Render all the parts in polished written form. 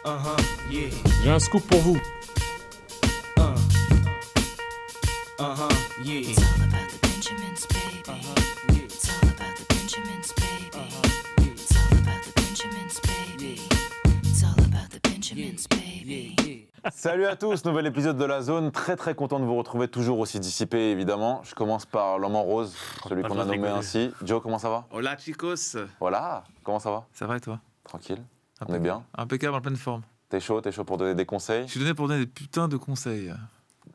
Yeah. J'ai un scoop pour vous. Yeah. It's all about the Benjamins, baby. Yeah. It's all about the Benjamins, baby. It's all about the Benjamins, baby. It's all about the Benjamins, baby. Salut à tous, nouvel épisode de La Zone. Très très content de vous retrouver, toujours aussi dissipé évidemment. Je commence par l'homme en rose, celui pas qu'on le a droit de nommé rigoler. ainsi. Joe, comment ça va? Hola chicos, Voilà, comment ça va? ça va et toi? Tranquille, on est bien. Impeccable, en pleine forme. T'es chaud pour donner des conseils? Je suis donné pour donner des putains de conseils.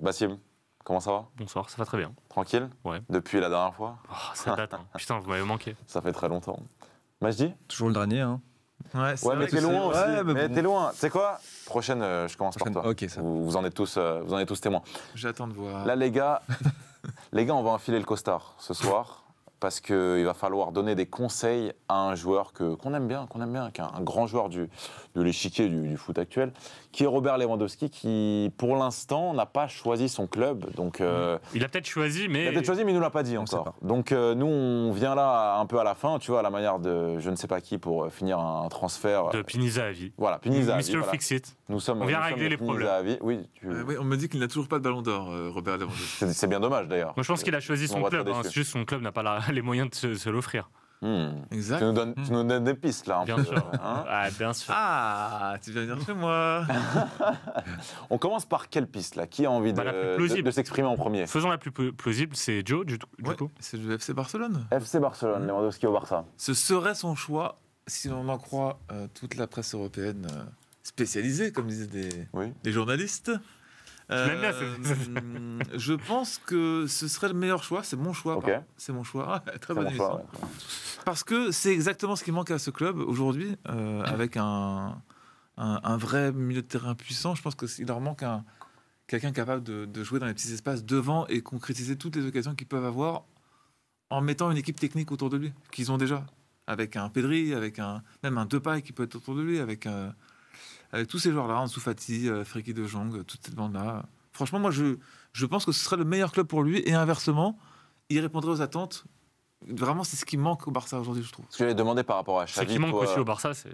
Bassim, comment ça va? Bonsoir, ça va très bien. Tranquille? Ouais. Depuis la dernière fois? Oh, ça date, hein. Putain, vous m'avez manqué. Ça fait très longtemps. Majdi? Toujours le dernier, hein. Ouais, c'est Ouais, vrai mais que t'es loin aussi. Ouais, mais mais bon. t'es loin. Tu sais quoi? Prochaine, je commence par Prochaine- toi. ok, ça va. Vous en êtes tous témoins. J'attends de voir. Là, les gars, on va enfiler le costard ce soir parce qu'il va falloir donner des conseils à un joueur qu'on aime bien, qui est un grand joueur de l'échiquier du foot actuel, qui est Robert Lewandowski, qui pour l'instant n'a pas choisi son club. Donc, Il a peut-être choisi, mais. il a peut-être choisi, mais il nous l'a pas dit On sait encore. pas. Donc nous, on vient là un peu à la fin, tu vois, à la manière de je ne sais pas qui pour finir un transfert. De Piniza à vie. Voilà, Piniza. Monsieur voilà. Fix-It. Nous sommes. On vient nous sommes régler les Piniza problèmes. à vie. Oui, Oui, on me dit qu'il n'a toujours pas de ballon d'or, Robert Lewandowski. c'est bien dommage d'ailleurs. Moi, je pense qu'il a choisi On son va être club. Hein. déçus. C'est juste son club n'a pas les moyens de se l'offrir. Exact. Tu nous donnes des pistes là. Un Bien peu, sûr. hein. Ah, bien sûr. Ah, tu viens venir chez moi. On commence par quelle piste là? Qui a envie Bah, la plus plausible. de s'exprimer en premier? Faisons la plus plausible, c'est Joe, du Ouais, coup. c'est le FC Barcelone. FC Barcelone, Lewandowski au Barça. Ce serait son choix, si on en croit toute la presse européenne spécialisée, comme disaient Oui. les journalistes. l'aimes bien, Je pense que ce serait le meilleur choix. C'est mon choix. Ok. pardon. C'est mon choix. Ah, très C'est bonne mon choix, émission. ouais. Parce que c'est exactement ce qui manque à ce club aujourd'hui, avec un vrai milieu de terrain puissant. Je pense qu'il leur manque quelqu'un capable de jouer dans les petits espaces devant et concrétiser toutes les occasions qu'ils peuvent avoir en mettant une équipe technique autour de lui, qu'ils ont déjà. Avec un Pedri, même un Depay qui peut être autour de lui, avec tous ces joueurs-là, Ansu Fati, Frenkie de Jong, toute cette bande-là. Franchement, moi, je pense que ce serait le meilleur club pour lui. Et inversement, il répondrait aux attentes. Vraiment, c'est ce qui manque au Barça aujourd'hui, je trouve. Ce que j'allais demander par rapport à Ce Xavi. qui manque toi, aussi au Barça, c'est.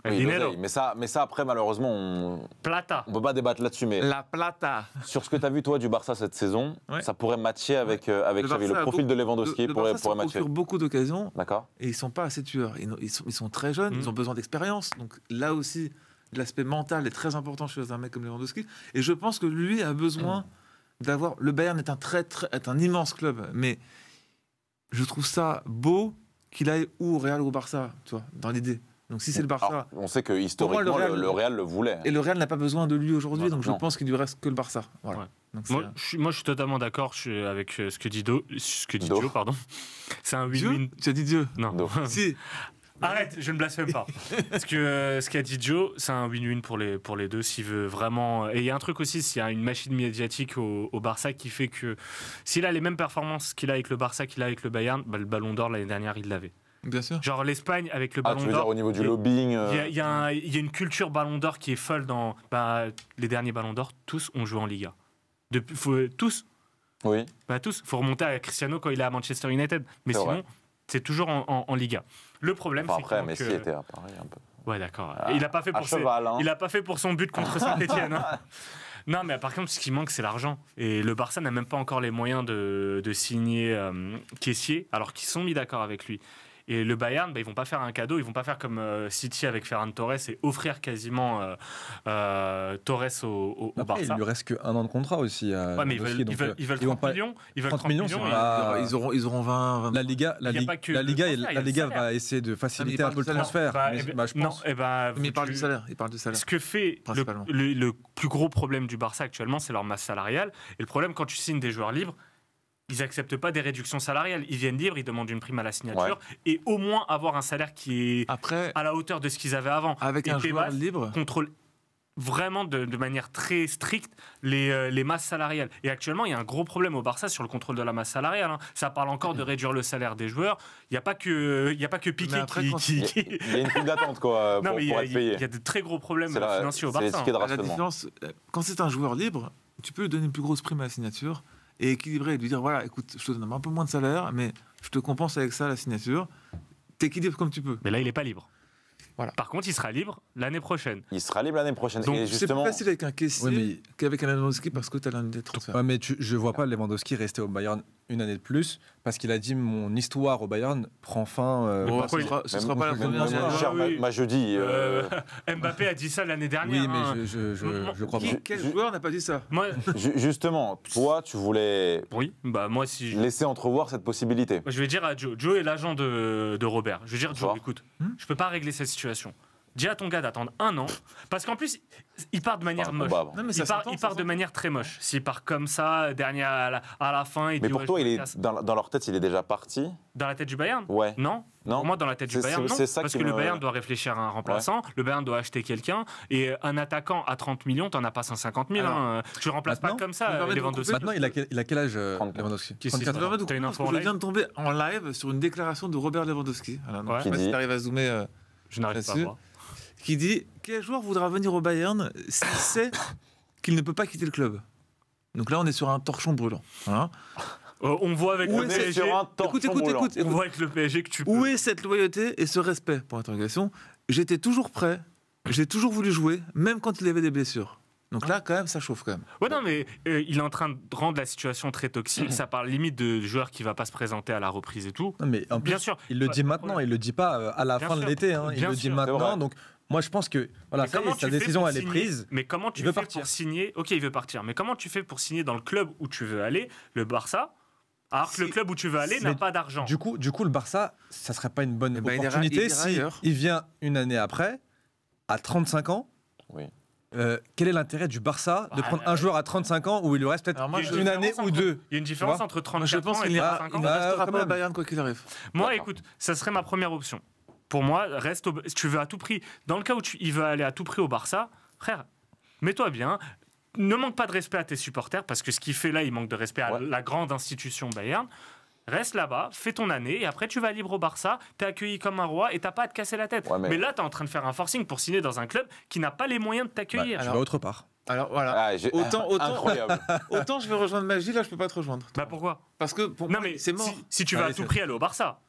El oui, dinero. l'oseille. mais ça après, malheureusement, on Plata. ne peut pas débattre là-dessus. Mais La Plata. sur ce que tu as vu, toi, du Barça cette saison, Ouais. ça pourrait matcher avec Xavi. Barça Le a profil beaucoup- de Lewandowski le pourrait Barça se matcher. procure beaucoup d'occasions D'accord? et ils sont pas assez tueurs. Ils sont très jeunes, ils ont besoin d'expérience. Donc là aussi, l'aspect mental est très important chez un mec comme Lewandowski. Et je pense que lui a besoin d'avoir. Le Bayern est est un immense club, mais je trouve ça beau qu'il aille ou au Real ou au Barça, tu vois, dans l'idée. Donc si c'est le Barça. Alors, on sait que historiquement, Pour moi, le Real le voulait. Et le Real n'a pas besoin de lui aujourd'hui, Ouais, donc je non. pense qu'il lui reste que le Barça. Voilà. Ouais. Donc Moi, je suis totalement d'accord avec ce que dit Joe, pardon. C'est un Dieu win-win. Tu as dit Dieu Non. Do. Si. Arrête, je ne blasphème pas. Parce que ce qu'a dit Joe, c'est un win-win pour les deux. S'il veut vraiment. Et il y a un truc aussi, s'il y a une machine médiatique au Barça qui fait que s'il a les mêmes performances qu'il a avec le Barça, qu'il a avec le Bayern, bah, le Ballon d'Or l'année dernière, il l'avait. Bien sûr. Genre l'Espagne avec le Ah, Ballon tu veux dire d'Or. au niveau du il y a- lobbying Il y a une culture Ballon d'Or qui est folle dans les derniers Ballons d'Or. Tous ont joué en Liga. Tous. Oui. Tous. Faut remonter à Cristiano quand il est à Manchester United. Mais C'est sinon, vrai. c'est toujours en Liga. Le problème, Enfin, c'est après, qu'il Messi manque, était à Paris un peu. Ouais, d'accord. Ah, Il n'a pas fait à pour cheval, hein. il a pas fait pour son but contre Saint-Etienne. Non, mais par contre, ce qui manque, c'est l'argent. Et le Barça n'a même pas encore les moyens de signer caissier, alors qu'ils sont mis d'accord avec lui. Et le Bayern, ils vont pas faire un cadeau, ils vont pas faire comme City avec Ferran Torres et offrir quasiment Torres au Après, il Barça. lui reste qu'un an de contrat aussi. Ouais, mais ils veulent 30 millions. Ils veulent 30 millions. c'est et- pas- Ils auront 20. La Liga, Il y a pas que le transfert, il y a la le Liga salaire. va essayer de faciliter Ah, un peu mais le il parle du transfert. Bah, Mais- eh ben, bah, je non, pense. Mais il parle du salaire. Il parle du salaire. Ce que fait Principalement. le plus gros problème du Barça actuellement, c'est leur masse salariale. Et le problème, quand tu signes des joueurs libres, ils n'acceptent pas des réductions salariales. Ils viennent libres, ils demandent une prime à la signature et au moins avoir un salaire qui est Après, à la hauteur de ce qu'ils avaient avant. avec Et un Tebas joueur libre, contrôle vraiment de manière très stricte les masses salariales. Et actuellement, il y a un gros problème au Barça sur le contrôle de la masse salariale. Hein. Ça parle encore de réduire le salaire des joueurs. Il n'y a pas que Piqué Mais après, quand- Il y a une file d'attente quoi, Non, pour mais être payé. il y a de très gros problèmes C'est la- financiers au c'est les Barça. tickets de la rationnement. différence, quand c'est un joueur libre, tu peux lui donner une plus grosse prime à la signature et équilibrer et lui dire voilà, écoute, je te donne un peu moins de salaire, mais je te compense avec ça la signature. T'équilibres comme tu peux. Mais là, il n'est pas libre. Par contre, il sera libre l'année prochaine. Il sera libre l'année prochaine. Donc, Et C'est justement, plus facile avec un caissier Oui, qu'avec un Lewandowski parce que tu as l'année des transferts. Ouais, mais je vois pas Lewandowski rester au Bayern une année de plus parce qu'il a dit mon histoire au Bayern prend fin. Bon, pourquoi ce sera pas la même- première même- année. cher, oui. ma jeudi. Mbappé a dit ça l'année dernière. Oui, hein. mais je crois pas. Quel joueur n'a pas dit ça? Moi, Justement, toi, tu voulais oui, bah moi si. laisser entrevoir cette possibilité. Je vais dire à Joe. Joe est l'agent de Robert. Je vais dire, Joe, Bonsoir. écoute, je peux pas régler cette situation. Dis à ton gars d'attendre 1 an, parce qu'en plus, il part de manière Enfin, moche. bah, Non, mais Il ça part, s'entend, il ça part de s'entend. manière très moche. S'il part comme ça, dernier à la fin, il Mais dit pour ouais, toi, je il me est casse. dans leur tête, il est déjà parti. Dans la tête du Bayern Ouais. Non. Non. Pour moi, dans la tête du C'est- Bayern, non. c'est ça Parce qui que le me- Bayern doit réfléchir à un remplaçant, le Bayern doit acheter quelqu'un, et un attaquant à 30 millions, t'en as pas 150 000. Alors, hein. Tu le remplaces pas maintenant, comme je me ça, permets de Lewandowski. couper. Maintenant, il a quel âge 34. Lewandowski Qui c'est 34 Ça me permet de T'as une comprendre info parce en que je live viens de tomber en live sur une déclaration de Robert Lewandowski. Alors, Ouais. je sais pas Qui si dit- tu arrives à zoomer. Je n'arrive pas à Là-dessus. voir. Qui dit quel joueur voudra venir au Bayern s'il sait qu'il ne peut pas quitter le club. Donc là, on est sur un torchon brûlant. Hein. On voit avec Où le est PSG. sur un torchon brûlant. On voit avec le PSG que tu peux. Où est cette loyauté et ce respect? Pour interrogation. J'étais toujours prêt. J'ai toujours voulu jouer, même quand il y avait des blessures. Donc là, quand même, ça chauffe quand même. Ouais, non, mais il est en train de rendre la situation très toxique. Ça parle limite de joueur qui va pas se présenter à la reprise et tout. Non, mais en plus, Bien sûr. il le dit maintenant, il le dit pas à la Bien fin de sûr. l'été. Hein, il Bien le dit sûr, c'est maintenant. vrai. Donc, moi, je pense que voilà, Mais ça y comment est, sa tu fais décision, pour elle est signer prise. Mais comment tu Il veut fais partir. pour signer? Ok, il veut partir. Mais comment tu fais pour signer dans le club où tu veux aller, le Barça, alors que le Si- club où tu veux aller n'a Mais pas d'argent? Du coup, le Barça, ça serait pas une bonne Eh ben, il ira- opportunité il ira si ailleurs. il vient une année après, à 35 ans. Oui. Quel est l'intérêt du Barça de Ouais, prendre un joueur à 35 ans où il lui reste Alors moi, peut-être je- une année ou deux? Il y a une différence vois entre Moi, 34 je pense ans qu'il et ne 35 ans. restera quand pas au même. Bayern quoi qu'il arrive. Moi, D'accord. écoute, ça serait ma première option. Pour moi, reste si tu veux à tout prix. Dans le cas où il veut aller à tout prix au Barça, frère, mets-toi bien. Ne manque pas de respect à tes supporters, parce que ce qu'il fait là, il manque de respect à Ouais. la grande institution Bayern. Reste là-bas, fais ton année, et après tu vas libre au Barça, t'es accueilli comme un roi, et t'as pas à te casser la tête. Ouais, mais... mais- là, t'es en train de faire un forcing pour signer dans un club qui n'a pas les moyens de t'accueillir. Tu vas autre part. Alors voilà. Ah, Autant- incroyable. Autant je vais rejoindre Magie, là je peux pas te rejoindre. Bah pourquoi? Parce que pour Non moi, mais c'est mort. si tu veux Allez, à tout c'est- prix aller au Barça,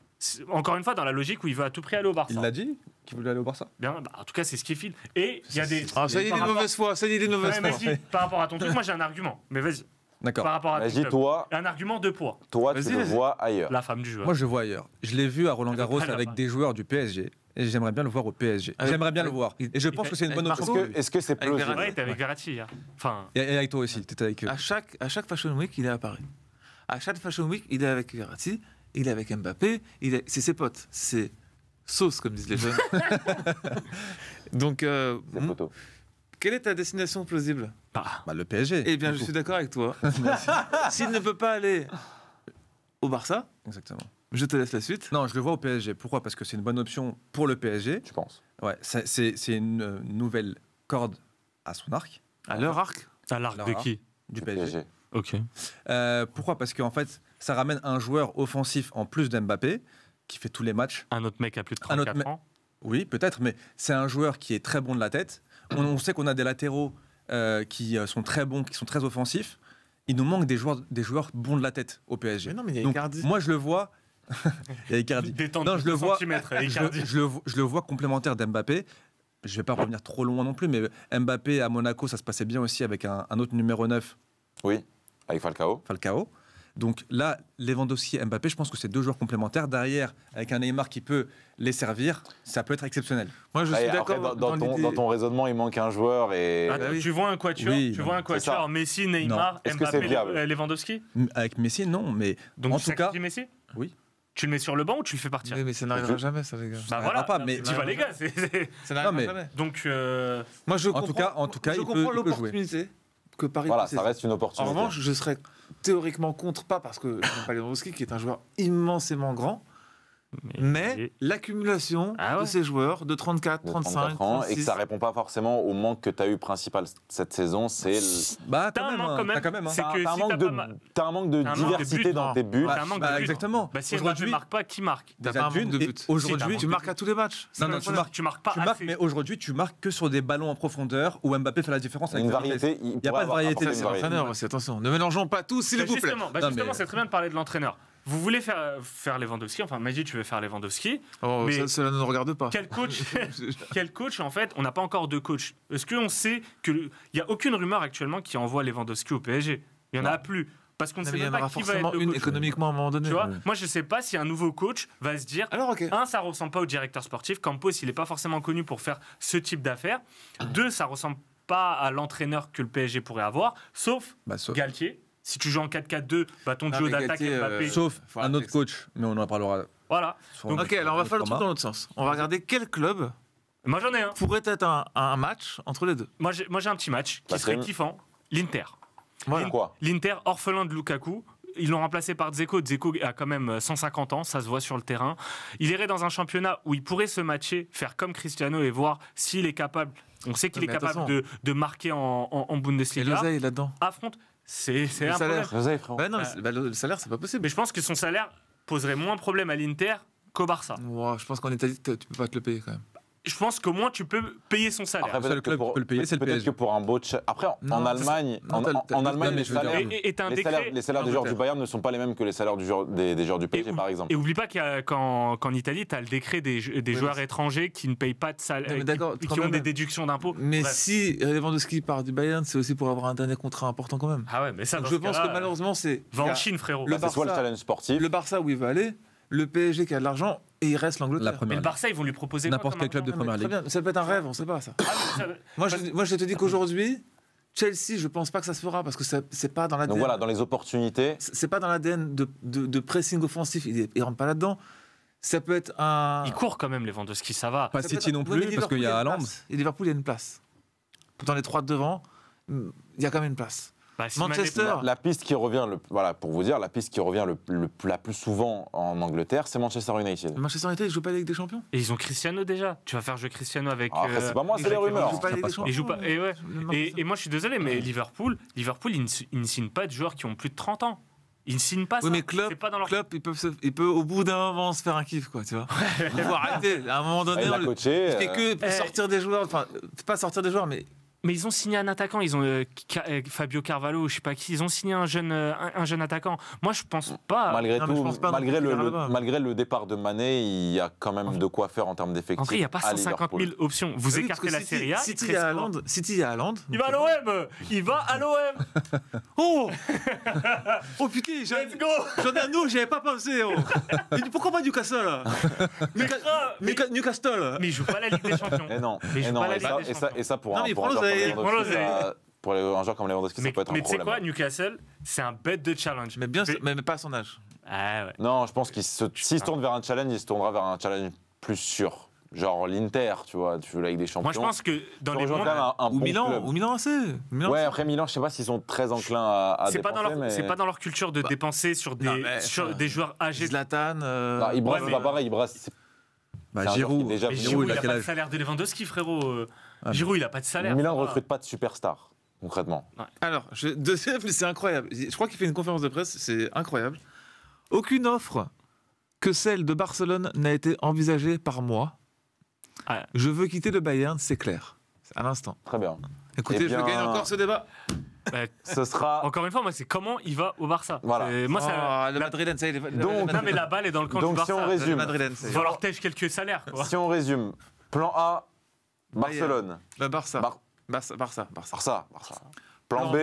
encore une fois dans la logique où il veut à tout prix aller au Barça. Il l'a dit qu'il voulait aller au Barça. Bien, bah, en tout cas, c'est ce qu'il file. Et il y a des. Ah, ça y est, par les rapport- mauvaises foi, ça y est, les mauvaises Ouais, foi. vas-y, par rapport à ton truc, moi j'ai un argument. Mais vas-y, D'accord. par rapport à ton Vas-y, club. toi, Un argument de poids. tu Vas-y, le vas-y. vois ailleurs. La femme du joueur. Moi, je le vois ailleurs. Je l'ai vu à Roland Garros pas avec là-bas. des joueurs du PSG. Et j'aimerais bien le voir au PSG. Avec- J'aimerais bien le avec- voir. Et je pense que c'est une avec bonne Marco. opportunité. Est-ce que c'est Avec plausible? Ouais, t'es avec Verratti hier. Enfin, Et avec toi aussi, t'étais avec eux. À chaque Fashion Week, il est à Paris. À chaque Fashion Week, il est avec Verratti, il est avec Mbappé, c'est ses potes. C'est sauce, comme disent les jeunes. Donc, Des photos. quelle est ta destination plausible? bah, Bah, le PSG. Eh bien, du je coup. suis d'accord avec toi. S'il ne peut pas aller au Barça, Exactement. je te laisse la suite. Non, je le vois au PSG. Pourquoi? Parce que c'est une bonne option pour le PSG. Tu penses? Ouais, c'est une nouvelle corde à son arc À leur arc. à l'arc Alors de là. qui? du Du PSG. Ok. Pourquoi? Parce qu'en fait, ça ramène un joueur offensif en plus d'Mbappé qui fait tous les matchs. Un autre mec à plus de Un autre 34 ans. Oui, peut-être, mais c'est un joueur qui est très bon de la tête. On sait qu'on a des latéraux qui sont très bons, qui sont très offensifs. Il nous manque des joueurs bons de la tête au PSG. Mais non, mais il y a Donc, Icardi. moi, je le vois. Il y a Icardi. Détendre Non, je le vois. centimètres, Je, Icardi. je le vois complémentaire d'Mbappé. Je vais pas revenir trop loin non plus, mais Mbappé à Monaco, ça se passait bien aussi avec un autre numéro 9, Oui, avec Falcao. Falcao. Donc là, Lewandowski et Mbappé, je pense que c'est deux joueurs complémentaires. Derrière, avec un Neymar qui peut les servir, ça peut être exceptionnel. Moi, je suis Allez, après, d'accord dans ton raisonnement, il manque un joueur et. Attends, bah oui. Tu vois un quatuor, Oui, tu non, vois un c'est quatuor ça. Messi, Neymar, Est-ce que c'est Mbappé, viable Lewandowski. Avec Messi, non, mais Donc en tu tout cas, sacrifies Messi. oui. Tu le mets sur le banc ou tu le fais partir? Oui, mais ça n'arrivera jamais, ça, les gars. Bah Ça voilà, n'arrivera pas, mais- tu vois les gars. Ça n'arrivera mais- jamais. Donc Moi, je En tout cas, je il peut- comprends il peut jouer. l'opportunité que Paris Voilà, possède. ça reste une En opportunité. revanche, je serais théoriquement contre, pas parce que je n'aime pas Lewandowski, qui est un joueur immensément grand, mais l'accumulation Ah ouais. de ces joueurs de 34, de 35, 34 ans, et que 36, ça répond pas forcément au manque que tu as eu principal cette saison. C'est Bah, T'as un manque quand même. t'as quand même. C'est que t'as un si manque t'as de, pas mal- t'as un manque de T'as un manque de diversité buts, dans non. tes buts. T'as un manque Bah, de buts. exactement. Bah, si Mbappé Aujourd'hui, marque pas, qui marque? t'as déjà pas un manque d'une, de et buts. aujourd'hui, Tu marques à tous les matchs. Non, non, Tu marques pas tu marques, assez. mais aujourd'hui, tu marques que sur des ballons en profondeur où Mbappé fait la différence avec Une sa vitesse. variété. Il y a pas de variété, Ça, c'est c'est une l'entraîneur aussi, attention. Ne mélangeons pas tout, s'il Bah, vous plaît. justement, Non, justement, mais- c'est très bien de parler de l'entraîneur. vous voulez faire Lewandowski, enfin Maggi, tu veux faire Lewandowski. Oh, Mais- cela ne nous regarde pas. Quel coach, en fait, on n'a pas encore de coach. Est-ce qu'on sait qu'il n'y a aucune rumeur actuellement qui envoie Lewandowski au PSG? Il n'y en a plus. Parce qu'on ne Non, sait mais il y même en aura pas qui va forcément être le une coach. économiquement à un moment donné. Tu vois, moi je sais pas si un nouveau coach va se dire Alors, ok. un, ça ressemble pas au directeur sportif. Campos, il est pas forcément connu pour faire ce type d'affaires. Deux, ça ressemble pas à l'entraîneur que le PSG pourrait avoir, sauf Bah, sauf Galtier. Si tu joues en 4-4-2, bah, ton Ah, duo mais d'attaque Galtier, Mbappé. sauf faut un arrêter autre avec ça. coach, mais on en parlera. Voilà. sur Ok, alors on va faire le truc format. dans l'autre sens. On va regarder quel club Moi j'en ai un. pourrait être un match entre les deux. Moi j'ai un petit match qui Bah, serait c'est- kiffant. L'Inter. Voilà. Pourquoi? L'Inter, orphelin de Lukaku. Ils l'ont remplacé par Dzeko. Dzeko a quand même 150 ans, ça se voit sur le terrain. Il irait dans un championnat où il pourrait se matcher, faire comme Cristiano et voir s'il est capable. On sait qu'il Ouais, est mais capable attention. de marquer en Et Bundesliga. l'oseille là-dedans. Affronte. C'est Le un salaire. problème. José, frérot. Bah non, mais le salaire, c'est pas possible. Mais je pense que son salaire poserait moins de problème à l'Inter qu'au Barça. Ouah, je pense qu'en Italie, tu peux pas te le payer quand même. Je pense qu'au moins tu peux payer son salaire. Après, Seul peut-être que club pour, qui peut le payer, c'est le peut-être PSG. que pour un beau. Après, Non, en ça, Allemagne, non, en Allemagne, non, mais les je veux dire- salaires, Et t'as un décret. les salaires des joueurs du Bayern ne sont pas les mêmes que les salaires des joueurs du PSG, par exemple. Et oublie pas qu'en Italie, tu as le décret des joueurs étrangers qui ne payent pas de Non, salaire, mais d'accord, qui quand ont même. des déductions d'impôts. Mais Bref. si Lewandowski part du Bayern, c'est aussi pour avoir un dernier contrat important quand même. Ah ouais, mais ça, Donc dans je ce pense cas-là, que malheureusement, c'est. va il y en a Chine, frérot. le C'est soit le Barça- challenge sportif. Le Barça où il veut aller, le PSG qui a de l'argent et il reste La l'Angleterre. Mais première. le Barça, ils vont lui proposer quoi N'importe comme quel club de argent Non, mais première très ligue. bien, ça peut être un rêve, on sait pas ça. Ah, mais ça- Moi, je te dis qu'aujourd'hui, Chelsea, je pense pas que ça se fera parce que c'est pas dans Donc l'ADN. voilà, dans les opportunités, C'est pas dans l'ADN de pressing offensif. Il rentre pas là-dedans. Ça peut être un. Il court quand même, Lewandowski, ça va. Pas Ça peut City être- non Ouais, plus, mais parce qu'il y Liverpool, a une Haaland. place. Et Liverpool, il y a une place. Dans les trois de devant, il y a quand même une place. Bah, si Manchester. Mané- la piste qui revient, voilà, pour vous dire, la piste qui revient la plus souvent en Angleterre, c'est Manchester United. Manchester United, il joue pas la Ligue des Champions. Et ils ont Cristiano déjà. Tu vas faire jouer Cristiano avec. Après, c'est pas moi, Il c'est les joue- rumeurs. Il joue pas la Ligue des Ça passe Champions. Il joue pas. Et, ouais. Manchester. Et moi, je suis désolé, mais Liverpool, ils ne signent pas de joueurs qui ont plus de 30 ans. Ils ne signent pas ça. Oui, mais Klopp, C'est pas dans leur. Klopp, il peut au bout d'un moment se faire un kiff, quoi, tu vois. Il faut arrêter. À un moment Ah, donné, il a il coaché. fait que sortir des joueurs. Enfin, pas sortir des joueurs, mais Mais ils ont signé un attaquant, ils ont Fabio Carvalho, je sais pas qui, ils ont signé un jeune attaquant. Moi je pense pas. Malgré Non, mais je tout, pense pas non malgré, plus le, qu'il ira là-bas. malgré le départ de Mané, il y a quand même de quoi faire en termes d'effectifs. En vrai, il n'y a pas à 150 000 Liverpool. options. Vous Oui, écartez parce la que Serie A. City, il il y a te reste Haaland. quoi City, il y a Haaland. Il va à l'OM. Il va à l'OM. Oh Oh putain, Let's go. j'en ai un autre, j'avais pas pensé. Oh. Mais pourquoi pas Newcastle Newcastle Mais il joue pas la Ligue des Champions. Et non, Mais il et joue non, pas la et Ligue ça, des et ça, Champions. et ça pour Non, un mais pour un joueur prends-le, comme Lewandowski, prends-le. pour un joueur comme Lewandowski, Mais, ça peut être mais un tu sais problème. quoi, Newcastle, c'est un bête de challenge. Mais bien, mais pas à son âge. Ah ouais. Non, je pense s'il se tourne vers un challenge, il se tournera vers un challenge plus sûr. Genre l'Inter, tu vois, tu joues la Ligue des Champions. Moi je pense que dans Tu les rejoins mondes, quand même un Ou bon Milan, club. ou Milan AC. Milan Ouais, AC. après Milan, je sais pas s'ils sont très enclins à c'est pas dépenser, mais... c'est pas dans leur culture de dépenser sur des non, mais sur ça- des joueurs âgés. Zlatan. Non, Ibra, Ouais, c'est mais- pas pareil. Ibra, c'est Bah, c'est un joueur Giroud, qui est déjà Mais venu. Giroud, il il a a quel pas de âge salaire de Lewandowski, frérot. Ah, Giroud, il a pas de salaire. Milan ne Voilà. recrute pas de superstar, concrètement. Alors, deuxième, c'est incroyable. Je crois qu'il fait une conférence de presse, c'est incroyable. Aucune offre que celle de Barcelone n'a été envisagée par moi. Ah. Je veux quitter le Bayern, c'est clair. À l'instant. Très bien. Écoutez, Eh bien- je gagne encore ce débat. Bah, Ce sera... encore une fois, moi, c'est comment il va au Barça. Voilà. Moi, ça, Oh, le Madrilène, ça y est. Donc- non, mais la balle est dans le camp Donc, du si on Barça. résume- Le Madrilène, ça y Il est. va leur tèche quelques salaires, quoi. Si on résume, plan A, Barcelone. Le Barça. Bar- Barça. Barça. Plan B,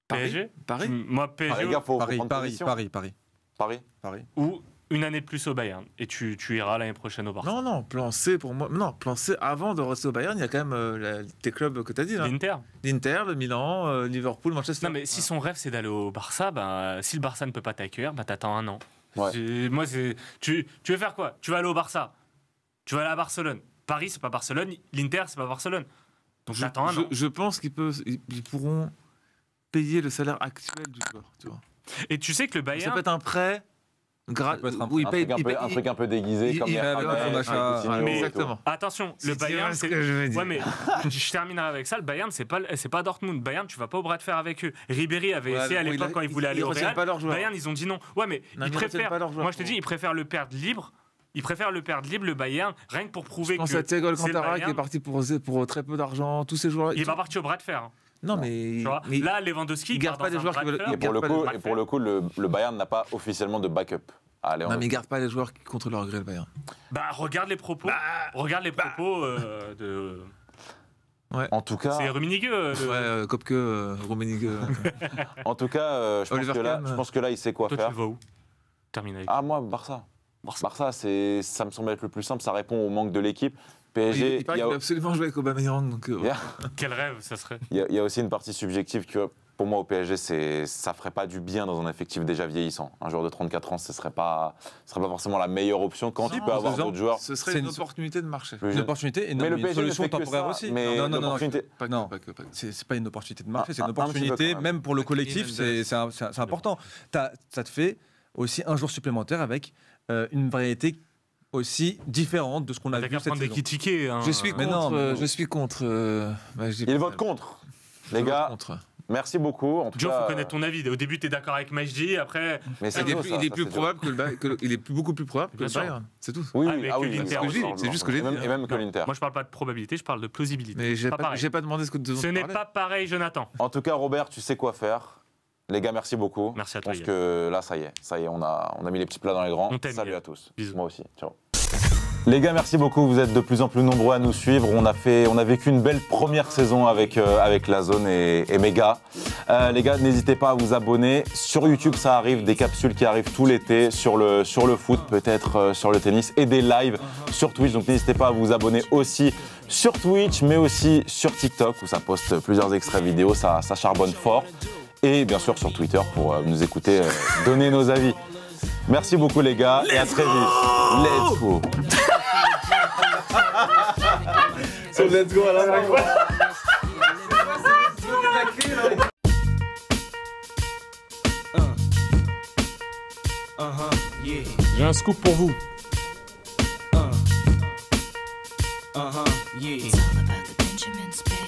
PSG. Paris. Moi, ah, les PSG gars, faut Paris, prendre Paris, position. Paris. Paris. ou une année de plus au Bayern. Et tu iras l'année prochaine au Barça. Non, plan C pour moi. Non, plan C avant de rester au Bayern, il y a quand même tes clubs que tu as dit là. L'Inter. L'Inter, le Milan, Liverpool, Manchester. Non, mais si son rêve c'est d'aller au Barça, bah, si le Barça ne peut pas t'accueillir, bah, t'attends un an. Ouais. Moi, tu veux faire quoi? Tu vas aller au Barça. Tu vas aller à Barcelone. Paris, c'est pas Barcelone. L'Inter, c'est pas Barcelone. Donc t'attends un an. Je pense ils pourront payer le salaire actuel du joueur. Tu vois. Et tu sais que le Ça Bayern. peut être un prêt. Ça peut être un- où il Un paye, truc un peu déguisé, il- comme il- les il- Hammers, il- il- Coutinho il- et tout. exactement. Attention, le Si tu Bayern, vois ce c'est. que je veux dire. Ouais, mais je terminerai avec ça. Le Bayern, c'est pas Dortmund. Bayern, tu vas pas au bras de fer avec eux. Ribéry avait Ouais, essayé à bon, l'époque quand il voulait aller au retiennent Real. pas leurs joueurs. Bayern, ils ont dit non. Ouais, mais Non, ils ils retiennent préfèrent. pas leurs joueurs. Moi, je te dis, ils préfèrent le perdre libre. Ils préfèrent le perdre libre, le Bayern, rien que pour prouver Je pense que. à Thiago c'est le Alcantara qui Bayern. est parti pour très peu d'argent. Tous ces joueurs. Il est pas parti au bras de fer. Hein. Non, mais, Tu vois. mais Là, Lewandowski, il garde pas des joueurs qui veulent. Et pour le coup, le Bayern n'a pas officiellement de backup. Allez, Non, mais il garde pas les joueurs qui contre leur gré, le Bayern. Bah, regarde les propos. Regarde les propos de. En tout cas, C'est Rummenigge. Ouais, Kopke, Rummenigge. en tout cas, je Oliver Kahn. pense que là, il sait quoi Toi, tu faire. le vois où? Termine avec. Ah, moi, Barça. Barça, ça me semble être le plus simple. Ça répond au manque de l'équipe. PSG, Il paraît qu'il veut absolument jouer avec Aubameyang. Donc, Il y a- Quel rêve, ça serait. il y a aussi une partie subjective que, pour moi, au PSG, ça ferait pas du bien dans un effectif déjà vieillissant. Un joueur de 34 ans, ce serait pas forcément la meilleure option quand tu peux avoir faisant, d'autres joueurs ce serait C'est une une- opportunité de marché. plus Une jeunes. opportunité et Mais le une PSG ne solution fait que temporaire ça, aussi. mais non, non, non, l'opportunité- Pas que, Non. pas que. c'est pas une opportunité de marché, c'est Un une petit peu opportunité, quand même. même pour le Avec collectif, Mendes. c'est important. Ça te fait aussi un jour supplémentaire avec une variété aussi différente de ce qu'on a Avec vu un cette prendre des saison. tickets. Hein. Je suis Mais contre. non, mais- Je suis contre. Bah, je dis Il pas vote ça. contre. Je Les vote gars, contre. merci beaucoup. En tout Joe, cas, faut connaître ton avis. Au début, t'es d'accord avec Majdi, après. mais c'est Il est dur, plus, ça, il est ça, plus c'est dur. probable que le il est beaucoup plus probable que Bien le sûr. Bayern. C'est tout. Oui, Ah, oui, mais ah que oui, l'Inter oui, aussi. oui, C'est juste ce que j'ai dit, Et même que Non. l'Inter. Moi, je parle pas de probabilité, je parle de plausibilité. Mais j'ai Pas pareil. pas demandé ce que Ce n'est pas pareil, Jonathan. En tout cas, Robert, tu sais quoi faire. Les gars, merci beaucoup. Merci à Je toi, pense Yann. que là, ça y est, on a mis les petits plats dans les grands. On t'aime, Salut Yann. à tous. Bisous. Moi aussi. Ciao. Les gars, merci beaucoup. Vous êtes de plus en plus nombreux à nous suivre. On a vécu une belle première saison avec la zone et mes gars. Les gars, n'hésitez pas à vous abonner. Sur YouTube, ça arrive, des capsules qui arrivent tout l'été sur le foot, peut-être sur le tennis et des lives sur Twitch. Donc n'hésitez pas à vous abonner aussi sur Twitch, mais aussi sur TikTok où ça poste plusieurs extraits vidéo. Ça charbonne fort. Et bien sûr sur Twitter pour nous écouter donner nos avis. Merci beaucoup les gars et à très vite. Let's go. Let's go à la fin. J'ai un scoop pour vous. It's all about the Benjamins, baby.